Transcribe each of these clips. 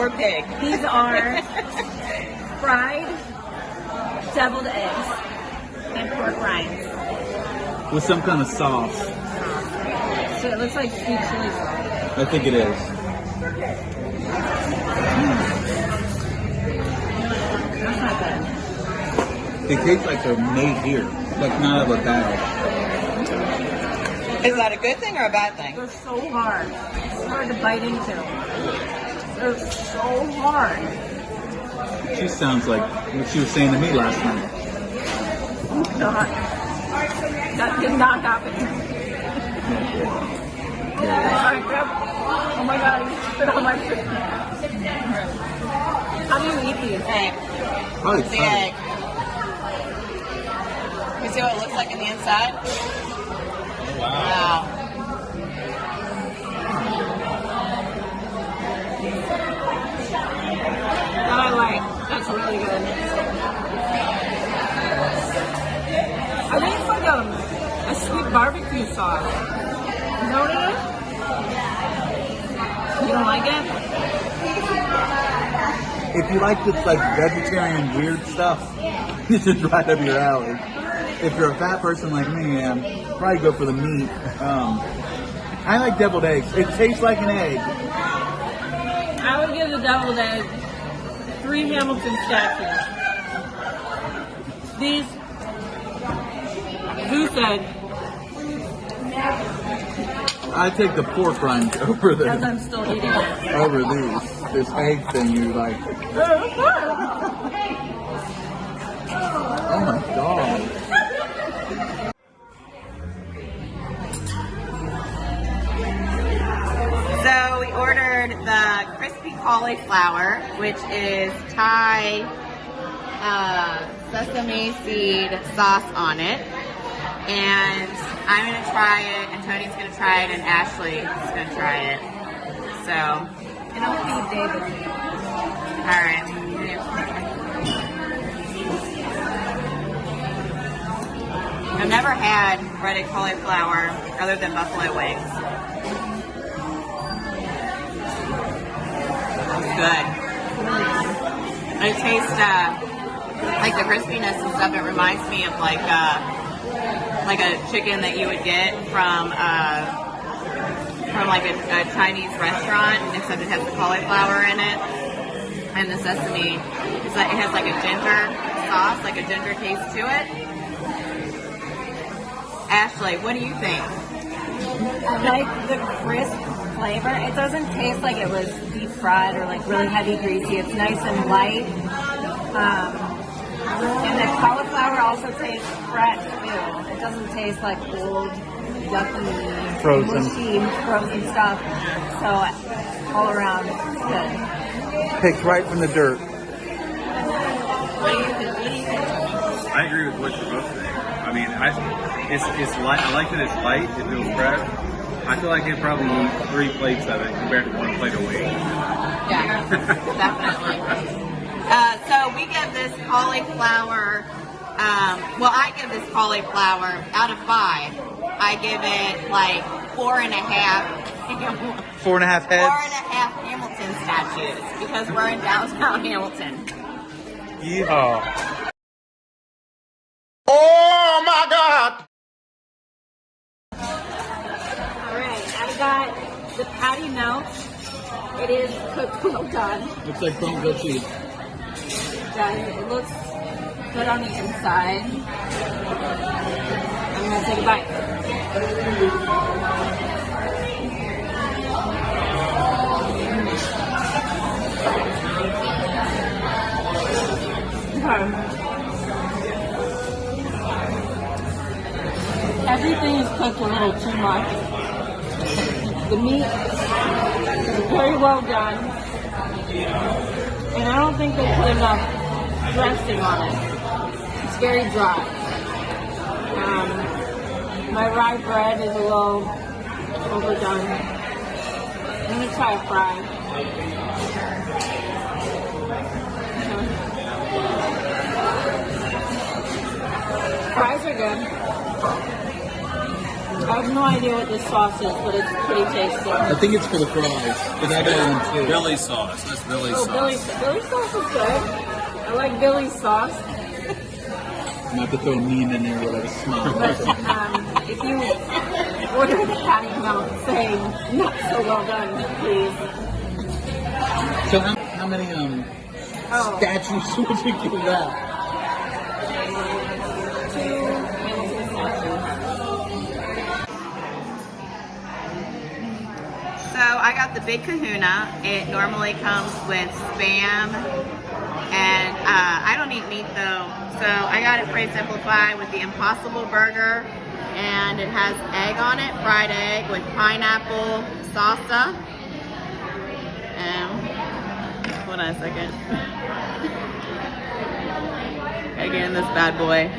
poor pig. These are fried deviled eggs and pork rinds. With some kind of sauce. So it looks like sweet chili sauce. I think it is. That's not bad. They taste like they're made here. Like not out of a bag. Is that a good thing or a bad thing? They're so hard. It's hard to bite into. They're so hard. She sounds like what she was saying to me last night. God. That did not happen. Alright, grab. Oh my god, you spit on my food. How do you eat these? Egg. Probably The egg. You see what it looks like in the inside? Wow. That I like. That's really good. I think it's like a sweet barbecue sauce. You know what it is? You don't like it? If you like this like vegetarian weird stuff, this is right up your alley. If you're a fat person like me, probably go for the meat. I like deviled eggs. It tastes like an egg. I would give the deviled egg 3 Hamilton statues. These goose egg. I take the pork rinds over As I'm still eating it. over these. This egg thing you like. Oh my god. So we ordered the crispy cauliflower, which is Thai sesame seed sauce on it. And I'm going to try it, and Tony's going to try it, and Ashley is going to try it. So, And I'll feed David. alright. I've never had breaded cauliflower other than buffalo wings. It's good. It tastes like the crispiness and stuff. It reminds me of like a chicken that you would get from like a Chinese restaurant, except it has the cauliflower in it and the sesame. It's like, it has like a ginger sauce, like a ginger taste to it. Ashley, what do you think? I like the crisp flavor. It doesn't taste like it was deep fried or like really heavy greasy. It's nice and light. And the cauliflower also tastes fresh too. It doesn't taste like old, yucky, mushy, frozen stuff. So all around, it's good. Picked right from the dirt. What do you think? I agree with what you're both saying. I mean, it's light. I like that it's light. It feels fresh. I feel like they probably eat 3 plates of it compared to 1 plate a week. Yeah, definitely. So we give this cauliflower, I give this cauliflower out of 5. I give it like 4.5. 4.5 heads. 4.5 Hamilton statues because we're in downtown Hamilton. Yeah. Oh my God! Alright, I got the patty melt. It is cooked well done. Looks like bone grilled cheese. It looks good on the inside. I'm going to take a bite. Okay. Everything is cooked a little too much. The meat is very well done. And I don't think they put enough dressing on it. It's very dry. My rye bread is a little overdone. I'm going to try a fry. Fries are good. I I have no idea what this sauce is, but it's pretty tasty. I think it's for the fries. Because I got one too. Billy sauce. That's Billy sauce. Billy sauce is good. I like Billy's sauce. Not to throw a meme in there with a smile. But if you order the patty melt saying not so well done, please. So how many statues would you give that? 2 Hamilton statues. So I got the Big Kahuna. It normally comes with Spam, and I don't eat meat though. So I got it pretty simplified with the Impossible Burger, and it has egg on it, fried egg with pineapple salsa. Hold on a second. Gotta get in this bad boy.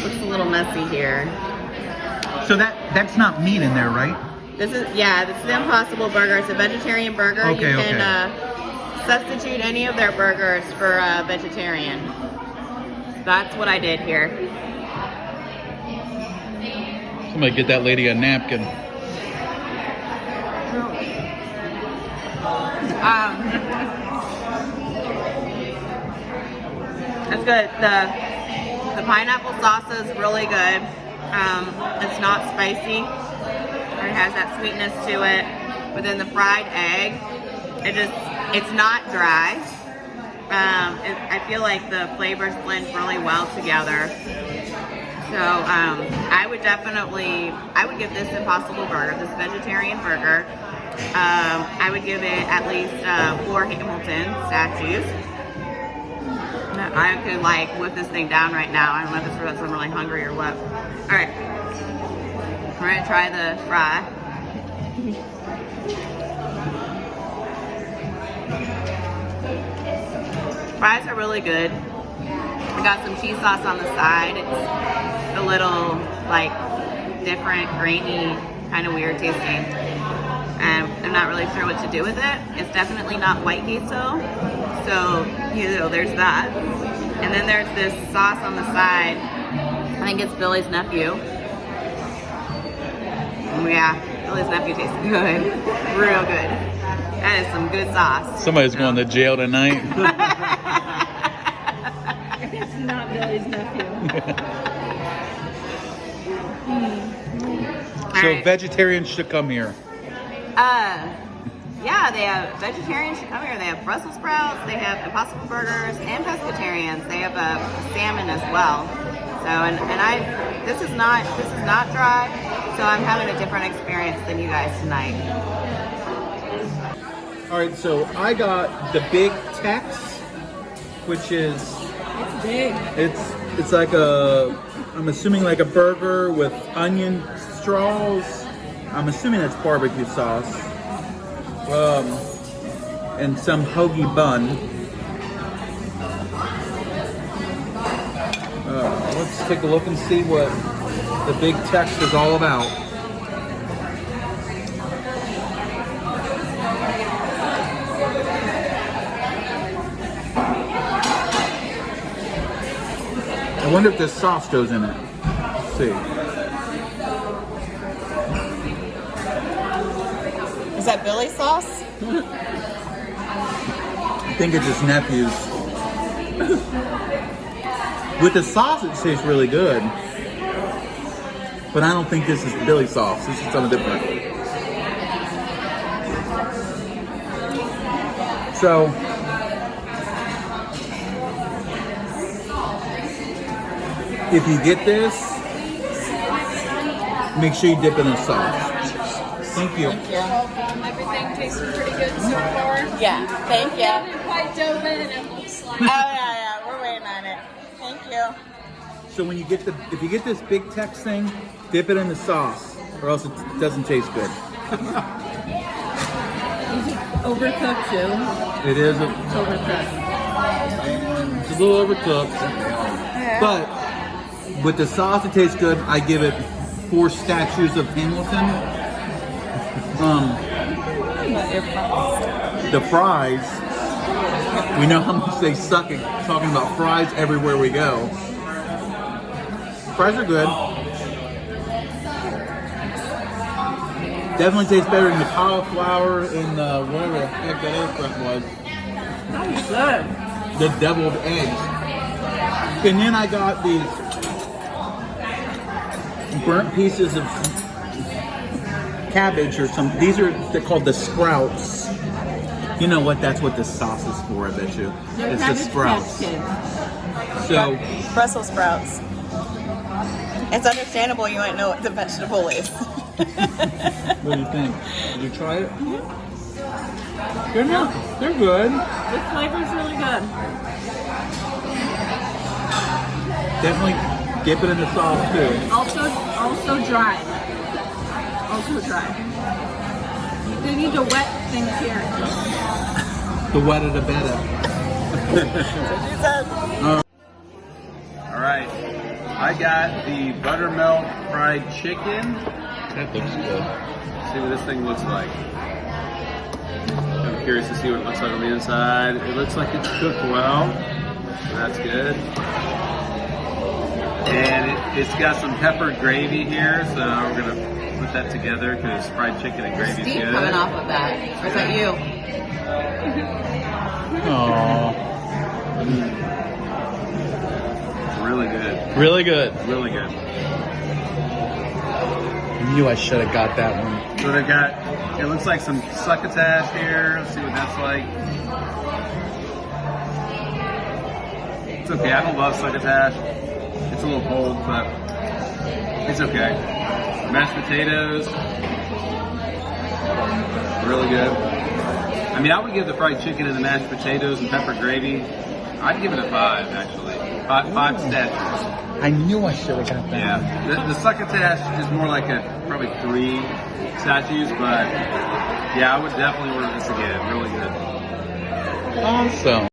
Looks a little messy here. So that's not meat in there, right? This is the Impossible Burger. It's a vegetarian burger. Okay, you can substitute any of their burgers for vegetarian. That's what I did here. Somebody get that lady a napkin. It's good. The pineapple sauce is really good. It's not spicy. It has that sweetness to it. But then the fried egg, it's not dry. I feel like the flavors blend really well together. So I would give this Impossible Burger, this vegetarian burger, I would give it at least 4 Hamilton statues. I could whip this thing down right now. I don't know if it's because I'm really hungry or what. All right, we're gonna try the fry. Fries are really good. I got some cheese sauce on the side. It's a little different, grainy, kind of weird tasting. I'm not really sure what to do with it. It's definitely not white queso, so there's that. And then there's this sauce on the side. I think it's Billy's nephew. Yeah, Billy's nephew tastes good, real good. That is some good sauce. Somebody's going to jail tonight. It's not Billy's nephew. So Alright. vegetarians should come here. Yeah, they have vegetarians should come here. They have Brussels sprouts, they have Impossible Burgers, and pescatarians. They have a salmon as well. So this is not dry. So I'm having a different experience than you guys tonight. All right, so I got the Big Tex, which is It's big. it's like I'm assuming like a burger with onion straws. I'm assuming that's barbecue sauce. And some hoagie bun. Let's take a look and see what the Big Tex is all about. I wonder if this sauce goes in it. Let's see. Is that Billy sauce? I think it's his nephew's. With the sauce, it tastes really good. But I don't think this is Billy sauce. This is something different. So, if you get this, make sure you dip it in sauce. Thank you. Everything tastes pretty good so far. Yeah, thank you. Haven't quite dove in, it looks like. Oh yeah, we're waiting on it. Thank you. So when you get if you get this Big Tex thing, dip it in the sauce, or else it doesn't taste good. Is it overcooked too? It is. It's overcooked. It's a little overcooked, but with the sauce, it tastes good. I give it 4 statues of Hamilton. The fries, we know how much they suck at talking about fries everywhere we go. Fries are good. Definitely tastes better than the cauliflower and the whatever the heck that other crap was. That was good. The deviled eggs. And then I got these burnt pieces of cabbage or some. They're called the sprouts. You know what? That's what the sauce is for, I bet you. They're It's the Cabbage sprouts. Patch Kids. So, Brussels sprouts. It's understandable you might know what the vegetable is. what do you think? Did you try it? They're not. They're good. This flavor's really good. Definitely dip it in the sauce too. Also dry. Also dry. They need to wet things here. The wetter the better. All right. I got the buttermilk fried chicken. That looks good. See what this thing looks like. I'm curious to see what it looks like on the inside. It looks like it's cooked well. That's good. And it's got some peppered gravy here, so we're gonna put that together because fried chicken and gravy is Steam good. coming off of that. Or is that you? Aww. Really good. Really good. Really good. I knew I should have got that one. So they got, it looks like some succotash here. Let's see what that's like. It's okay. I don't love succotash. It's a little cold, but it's okay. Mashed potatoes. Really good. I mean, I would give the fried chicken and the mashed potatoes and pepper gravy, I'd give it a 5, actually. Five statues. I knew I should have got that. Yeah. The succotash is more like probably 3 statues, but yeah, I would definitely order this again. Really good. Awesome.